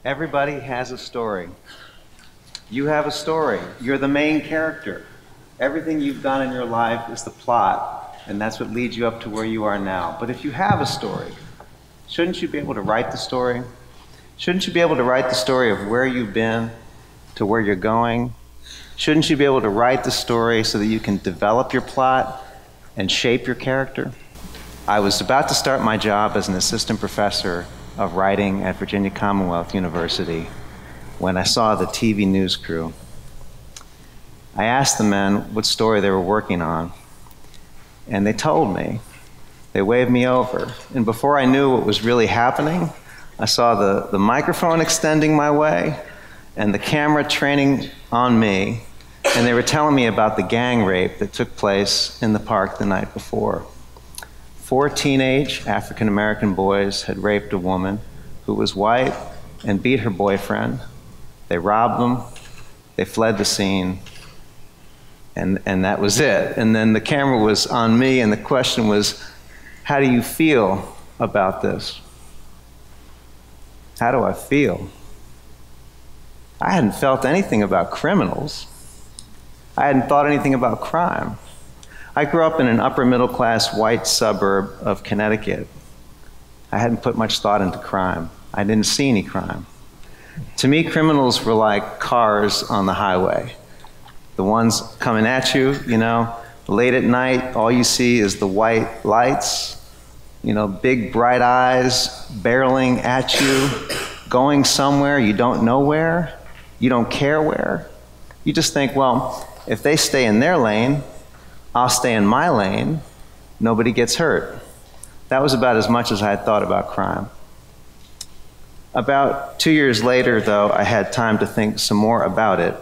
Everybody has a story. You have a story. You're the main character. Everything you've done in your life is the plot, and that's what leads you up to where you are now. But if you have a story, shouldn't you be able to write the story? Shouldn't you be able to write the story of where you've been to where you're going? Shouldn't you be able to write the story so that you can develop your plot and shape your character? I was about to start my job as an assistant professor of writing at Virginia Commonwealth University when I saw the TV news crew. I asked the men what story they were working on, and they told me. They waved me over, and before I knew what was really happening, I saw the microphone extending my way and the camera training on me, and they were telling me about the gang rape that took place in the park the night before. 4 teenage African-American boys had raped a woman who was white and beat her boyfriend. They robbed them, they fled the scene, and that was it. And then the camera was on me, and the question was, how do you feel about this? How do I feel? I hadn't felt anything about criminals. I hadn't thought anything about crime. I grew up in an upper middle class white suburb of Connecticut. I hadn't put much thought into crime. I didn't see any crime. To me, criminals were like cars on the highway. The ones coming at you, late at night, all you see is the white lights, big bright eyes barreling at you, going somewhere you don't know where, you don't care where. You just think, well, if they stay in their lane, I'll stay in my lane, nobody gets hurt. That was about as much as I had thought about crime. About 2 years later, though, I had time to think some more about it.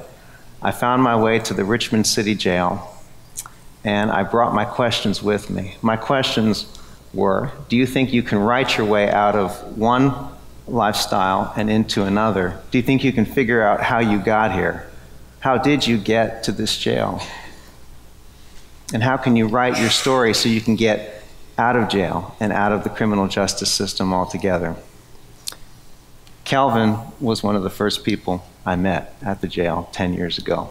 I found my way to the Richmond City Jail, and I brought my questions with me. My questions were, do you think you can write your way out of one lifestyle and into another? Do you think you can figure out how you got here? How did you get to this jail? And how can you write your story so you can get out of jail and out of the criminal justice system altogether? Kelvin was one of the first people I met at the jail 10 years ago.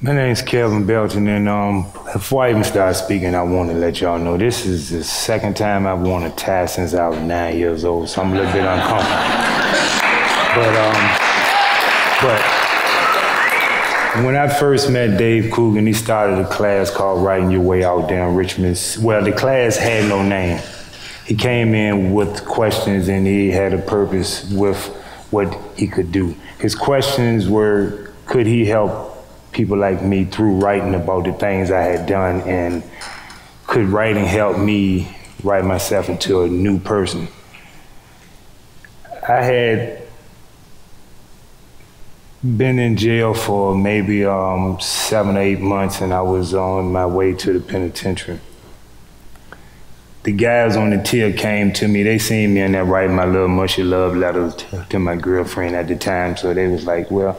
My name's Kelvin Belton, and before I even start speaking, I want to let y'all know this is the second time I've worn a tie since I was 9 years old, so I'm a little bit uncomfortable. But when I first met Dave Coogan, he started a class called Writing Your Way Out down Richmond. Well, the class had no name. He came in with questions, and he had a purpose with what he could do. His questions were, could he help people like me through writing about the things I had done, and could writing help me write myself into a new person? I had been in jail for maybe 7 or 8 months, and I was on my way to the penitentiary. The guys on the tier came to me. They seen me in there writing my little mushy love letters to my girlfriend at the time, so they was like, well,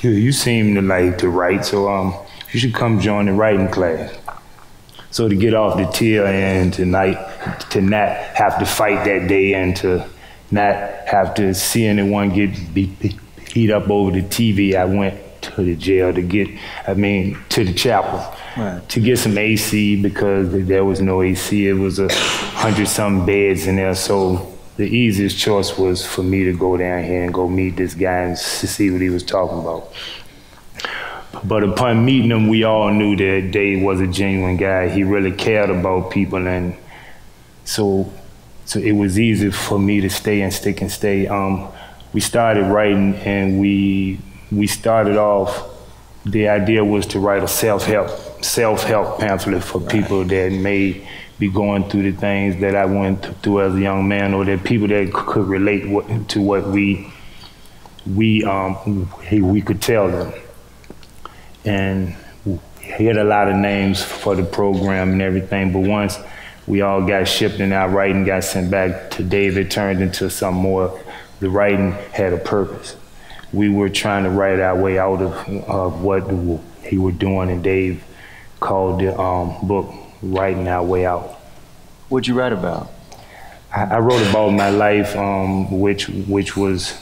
you seem to like to write, so you should come join the writing class. So to get off the tier and to not have to fight that day, and to not have to see anyone get beat up over the TV, I went to the jail to the chapel, right, to get some AC, because there was no AC. It was 100-something beds in there, so the easiest choice was for me to go down here and go meet this guy and see what he was talking about. But upon meeting him, we all knew that Dave was a genuine guy. He really cared about people, and so it was easy for me to stay and stick and stay. We started writing, and we started off, the idea was to write a self-help pamphlet for people that may be going through the things that I went through as a young man, or that people that could relate to what we could tell them. And he had a lot of names for the program and everything, but once we all got shipped and our writing got sent back to Dave, it turned into something more. The writing had a purpose. We were trying to write our way out of what he was doing, and Dave called the book Writing Our Way Out. What'd you write about? I wrote about my life, which was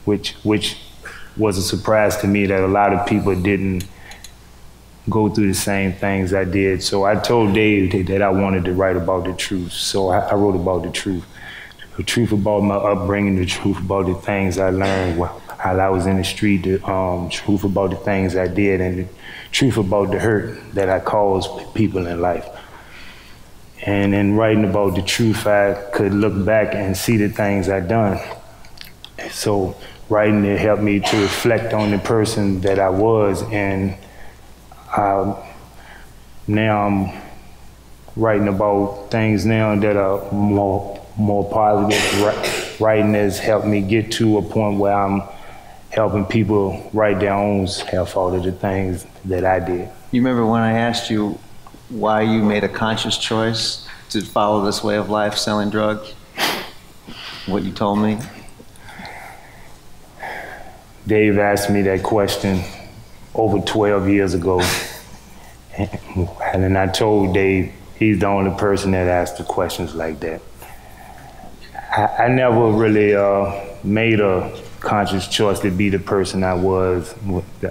a surprise to me that a lot of people didn't go through the same things I did. So I told Dave that I wanted to write about the truth. So I wrote about the truth about my upbringing, the truth about the things I learned while I was in the street, the truth about the things I did, and the truth about the hurt that I caused people in life. And in writing about the truth, I could look back and see the things I'd done. So writing it helped me to reflect on the person that I was, and now I'm writing about things now that are more positive. Writing has helped me get to a point where I'm helping people write their own self out of the things that I did. You remember when I asked you why you made a conscious choice to follow this way of life, selling drugs? What you told me? Dave asked me that question over 12 years ago. And then I told Dave he's the only person that asked the questions like that. I never really made a conscious choice to be the person I was.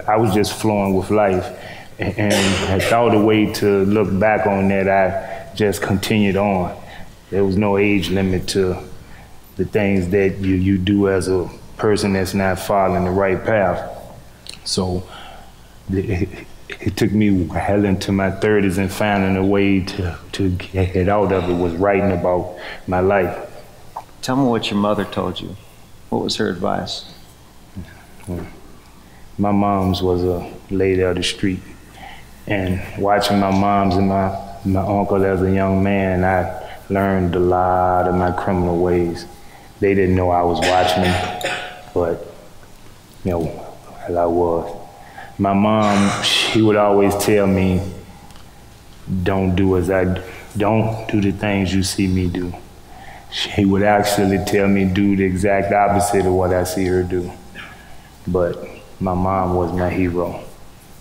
I was just flowing with life. And I thought a way to look back on that, I just continued on. There was no age limit to the things that you do as a person that's not following the right path. So it took me well into my 30s and finding a way to get out of it was writing about my life. Tell me what your mother told you. What was her advice? My mom's was a lady of the street. And watching my moms and my uncle as a young man, I learned a lot of my criminal ways. They didn't know I was watching them, but you know, as I was. My mom, she would always tell me, don't do the things you see me do. She would actually tell me do the exact opposite of what I see her do. But my mom was my hero.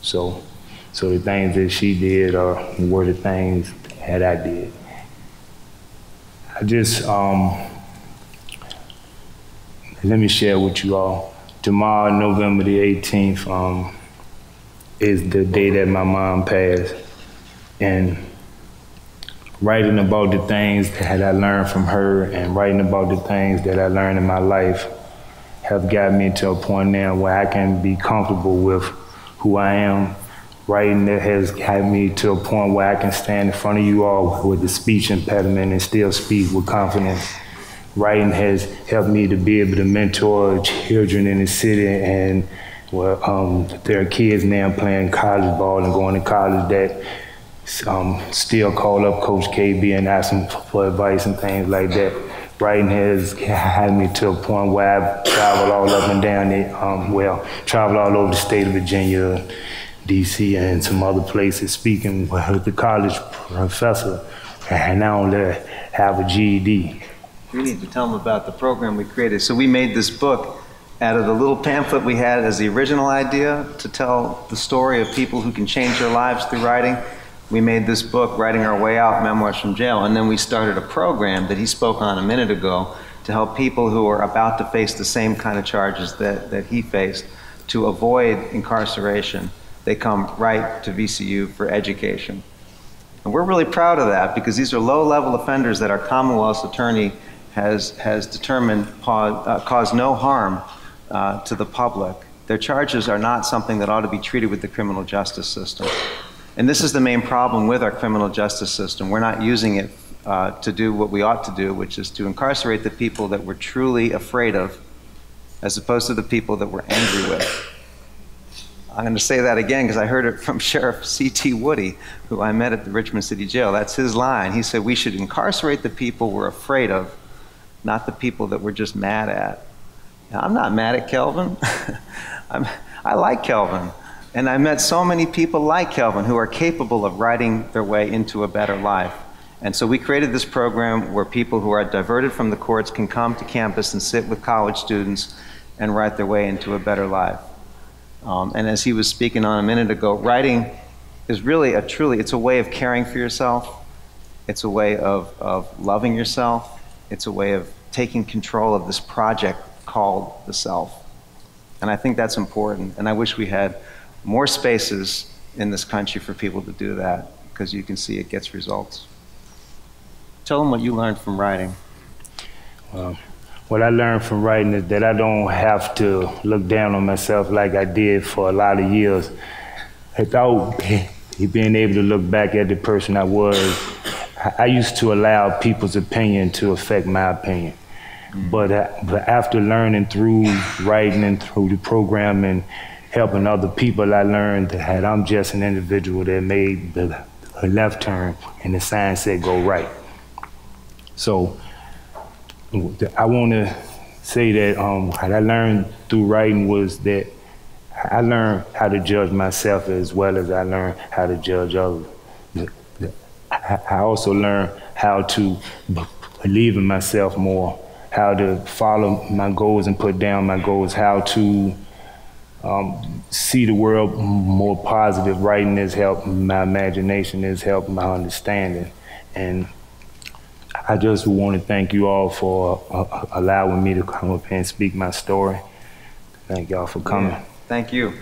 So the things that she did were the things that I did. I just, let me share with you all. Tomorrow, November the 18th, is the day that my mom passed. And writing about the things that I learned from her and writing about the things that I learned in my life have got me to a point now where I can be comfortable with who I am. Writing that has got me to a point where I can stand in front of you all with a speech impediment and still speak with confidence. Writing has helped me to be able to mentor children in the city, and there are kids now playing college ball and going to college that still call up Coach KB and ask him for advice and things like that. Writing has had me to a point where I've traveled all up and down traveled all over the state of Virginia, DC, and some other places speaking with the college professor, and I only have a GED. We need to tell them about the program we created. So we made this book out of the little pamphlet we had as the original idea to tell the story of people who can change their lives through writing. We made this book, Writing Our Way Out, Memoirs from Jail, and then we started a program that he spoke on a minute ago to help people who are about to face the same kind of charges that he faced to avoid incarceration. They come right to VCU for education. And we're really proud of that because these are low-level offenders that our Commonwealth's attorney has determined cause no harm to the public. Their charges are not something that ought to be treated with the criminal justice system. And this is the main problem with our criminal justice system. We're not using it to do what we ought to do, which is to incarcerate the people that we're truly afraid of, as opposed to the people that we're angry with. I'm going to say that again because I heard it from Sheriff C.T. Woody, who I met at the Richmond City Jail. That's his line. He said, we should incarcerate the people we're afraid of, not the people that we're just mad at. Now, I'm not mad at Kelvin. I like Kelvin. And I met so many people like Kelvin who are capable of writing their way into a better life. And so we created this program where people who are diverted from the courts can come to campus and sit with college students and write their way into a better life. And as he was speaking on a minute ago, writing is really it's a way of caring for yourself. It's a way of loving yourself. It's a way of taking control of this project called the self. And I think that's important. And I wish we had more spaces in this country for people to do that, because you can see it gets results. Tell them what you learned from writing. What I learned from writing is that I don't have to look down on myself like I did for a lot of years. Without being able to look back at the person I was, I used to allow people's opinion to affect my opinion. But after learning through writing and through the program and helping other people, I learned that I'm just an individual that made the left turn and the sign said go right. So I want to say that what I learned through writing was that I learned how to judge myself as well as I learned how to judge others. I also learned how to believe in myself more, how to follow my goals and put down my goals, how to see the world more positive. Writing has helped my imagination, has helped my understanding. And I just want to thank you all for allowing me to come up here and speak my story. Thank y'all for coming. Yeah. Thank you.